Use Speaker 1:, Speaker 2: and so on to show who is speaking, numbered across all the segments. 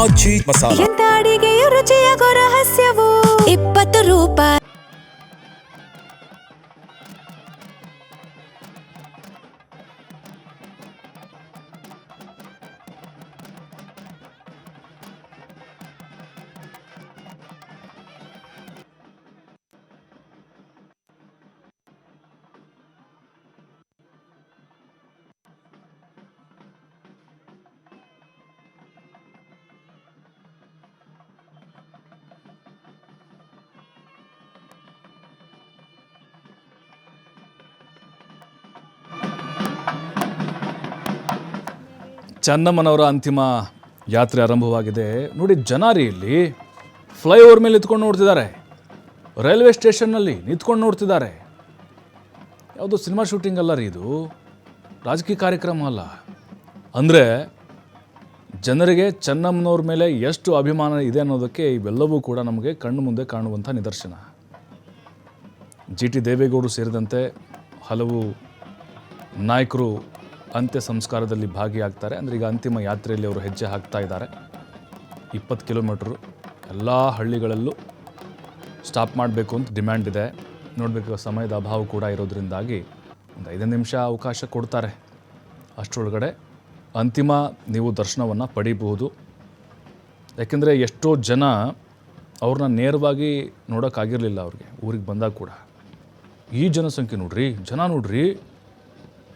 Speaker 1: ಮಜ್ಜಿ ಮಸಾಲ.
Speaker 2: ಎಂತ ಅಡಿಗೆಯ ರುಚಿಯ ರಹಸ್ಯವು 20 ರೂಪಾಯಿ.
Speaker 3: ಚೆನ್ನಮ್ಮನವರ ಅಂತಿಮ ಯಾತ್ರೆ ಆರಂಭವಾಗಿದೆ ನೋಡಿ. ಜನ ರೀ ಇಲ್ಲಿ ಫ್ಲೈಓವರ್ ಮೇಲೆ ನಿಂತ್ಕೊಂಡು ನೋಡ್ತಿದ್ದಾರೆ, ರೈಲ್ವೆ ಸ್ಟೇಷನ್ನಲ್ಲಿ ನಿಂತ್ಕೊಂಡು ನೋಡ್ತಿದ್ದಾರೆ. ಯಾವುದೋ ಸಿನಿಮಾ ಶೂಟಿಂಗ್ ಅಲ್ಲ ರೀ, ಇದು ರಾಜಕೀಯ ಕಾರ್ಯಕ್ರಮ ಅಲ್ಲ. ಅಂದರೆ ಜನರಿಗೆ ಚೆನ್ನಮ್ಮನವ್ರ ಮೇಲೆ ಎಷ್ಟು ಅಭಿಮಾನ ಇದೆ ಅನ್ನೋದಕ್ಕೆ ಇವೆಲ್ಲವೂ ಕೂಡ ನಮಗೆ ಕಣ್ಣು ಮುಂದೆ ಕಾಣುವಂಥ ನಿದರ್ಶನ. ಜಿ ಟಿ ದೇವೇಗೌಡರು ಸೇರಿದಂತೆ ಹಲವು ನಾಯಕರು ಅಂತ್ಯ ಸಂಸ್ಕಾರದಲ್ಲಿ ಭಾಗಿಯಾಗ್ತಾರೆ. ಅಂದರೆ ಈಗ ಅಂತಿಮ ಯಾತ್ರೆಯಲ್ಲಿ ಅವರು ಹೆಜ್ಜೆ ಹಾಕ್ತಾ ಇದ್ದಾರೆ. 20 ಕಿಲೋಮೀಟ್ರು ಎಲ್ಲ ಹಳ್ಳಿಗಳಲ್ಲೂ ಸ್ಟಾಪ್ ಮಾಡಬೇಕು ಅಂತ ಡಿಮ್ಯಾಂಡ್ ಇದೆ. ನೋಡಬೇಕು, ಸಮಯದ ಅಭಾವ ಕೂಡ ಇರೋದ್ರಿಂದಾಗಿ ಒಂದು 5 ನಿಮಿಷ ಅವಕಾಶ ಕೊಡ್ತಾರೆ. ಅಷ್ಟರೊಳಗಡೆ ಅಂತಿಮ ನೀವು ದರ್ಶನವನ್ನು ಪಡೀಬಹುದು. ಯಾಕೆಂದರೆ ಎಷ್ಟೋ ಜನ ಅವ್ರನ್ನ ನೇರವಾಗಿ ನೋಡೋಕ್ಕಾಗಿರಲಿಲ್ಲ ಅವ್ರಿಗೆ ಊರಿಗೆ ಬಂದಾಗ ಕೂಡ. ಈ ಜನಸಂಖ್ಯೆ ನೋಡ್ರಿ, ಜನ ನೋಡ್ರಿ,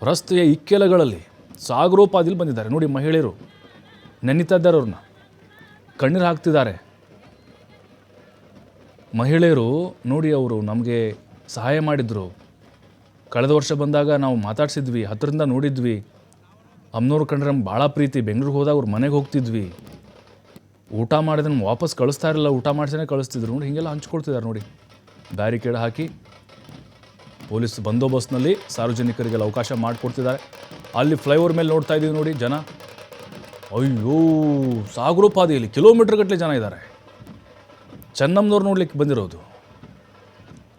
Speaker 3: ರಸ್ತೆಯ ಇಕ್ಕೆಲಗಳಲ್ಲಿ ಸಾಗರೋಪಾದಿಲಿ ಬಂದಿದ್ದಾರೆ ನೋಡಿ. ಮಹಿಳೆಯರು ನೆನೀತಾ ಇದ್ದಾರೆ, ಅವ್ರನ್ನ ಕಣ್ಣೀರು ಹಾಕ್ತಿದ್ದಾರೆ. ಮಹಿಳೆಯರು ನೋಡಿ, ಅವರು ನಮಗೆ ಸಹಾಯ ಮಾಡಿದರು. ಕಳೆದ ವರ್ಷ ಬಂದಾಗ ನಾವು ಮಾತಾಡ್ಸಿದ್ವಿ, ಹತ್ತಿರದಿಂದ ನೋಡಿದ್ವಿ. ಅಮ್ಮನವ್ರು ಕಂಡ್ರೆ ನಮ್ಗೆ ಭಾಳ ಪ್ರೀತಿ. ಬೆಂಗಳೂರಿಗೆ ಹೋದಾಗ ಅವ್ರ ಮನೆಗೆ ಹೋಗ್ತಿದ್ವಿ, ಊಟ ಮಾಡಿದ್ರೆ ವಾಪಸ್ ಕಳಿಸ್ತಾ ಇರಲಿಲ್ಲ, ಊಟ ಮಾಡಿಸೇ ಕಳಿಸ್ತಿದ್ರು ನೋಡಿ. ಹೀಗೆಲ್ಲ ಹಂಚ್ಕೊಳ್ತಿದ್ದಾರೆ ನೋಡಿ. ಬ್ಯಾರಿಕೇಡ್ ಹಾಕಿ ಪೊಲೀಸ್ ಬಂದೋಬಸ್ತ್ನಲ್ಲಿ ಸಾರ್ವಜನಿಕರಿಗೆಲ್ಲ ಅವಕಾಶ ಮಾಡಿಕೊಡ್ತಿದ್ದಾರೆ. ಅಲ್ಲಿ ಫ್ಲೈಓವರ್ ಮೇಲೆ ನೋಡ್ತಾ ಇದ್ದೀವಿ ನೋಡಿ, ಜನ ಅಯ್ಯೋ ಸಾಗರೋಪಾದಿಯಲ್ಲಿ ಕಿಲೋಮೀಟರ್ ಗಟ್ಟಲೆ ಜನ ಇದ್ದಾರೆ. ಚೆನ್ನಮ್ಮನವ್ರು ನೋಡ್ಲಿಕ್ಕೆ ಬಂದಿರೋದು.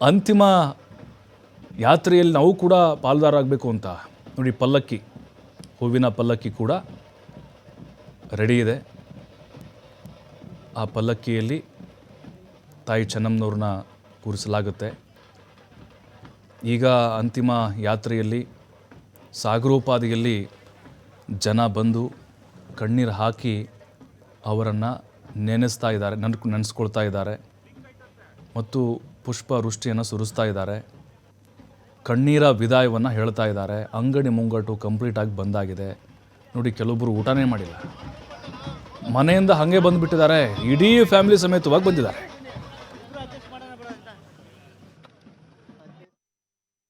Speaker 3: ಅಂತಿಮ ಯಾತ್ರೆಯಲ್ಲಿ ನಾವು ಕೂಡ ಪಾಲ್ದಾರಾಗಬೇಕು ಅಂತ ನೋಡಿ. ಪಲ್ಲಕ್ಕಿ, ಹೂವಿನ ಪಲ್ಲಕ್ಕಿ ಕೂಡ ರೆಡಿ ಇದೆ. ಆ ಪಲ್ಲಕ್ಕಿಯಲ್ಲಿ ತಾಯಿ ಚೆನ್ನಮ್ಮನವ್ರನ್ನ ಕೂರಿಸಲಾಗುತ್ತೆ. ಈಗ ಅಂತಿಮ ಯಾತ್ರೆಯಲ್ಲಿ ಸಾಗರೋಪಾದಿಯಲ್ಲಿ ಜನ ಬಂದು ಕಣ್ಣೀರು ಹಾಕಿ ಅವರನ್ನು ನೆನೆಸ್ತಾ ಇದ್ದಾರೆ, ನೆನೆಸ್ಕೊಳ್ತಾ ಇದ್ದಾರೆ ಮತ್ತು ಪುಷ್ಪ ವೃಷ್ಟಿಯನ್ನು ಸುರಿಸ್ತಾ ಇದ್ದಾರೆ. ಕಣ್ಣೀರ ವಿದಾಯವನ್ನು ಹೇಳ್ತಾ ಇದ್ದಾರೆ. ಅಂಗಡಿ ಮುಂಗಟ್ಟು ಕಂಪ್ಲೀಟಾಗಿ ಬಂದಾಗಿದೆ ನೋಡಿ. ಕೆಲವೊಬ್ಬರು ಊಟನೇ ಮಾಡಿಲ್ಲ, ಮನೆಯಿಂದ ಹಾಗೆ ಬಂದುಬಿಟ್ಟಿದ್ದಾರೆ. ಇಡೀ ಫ್ಯಾಮಿಲಿ ಸಮೇತವಾಗಿ ಬಂದಿದ್ದಾರೆ.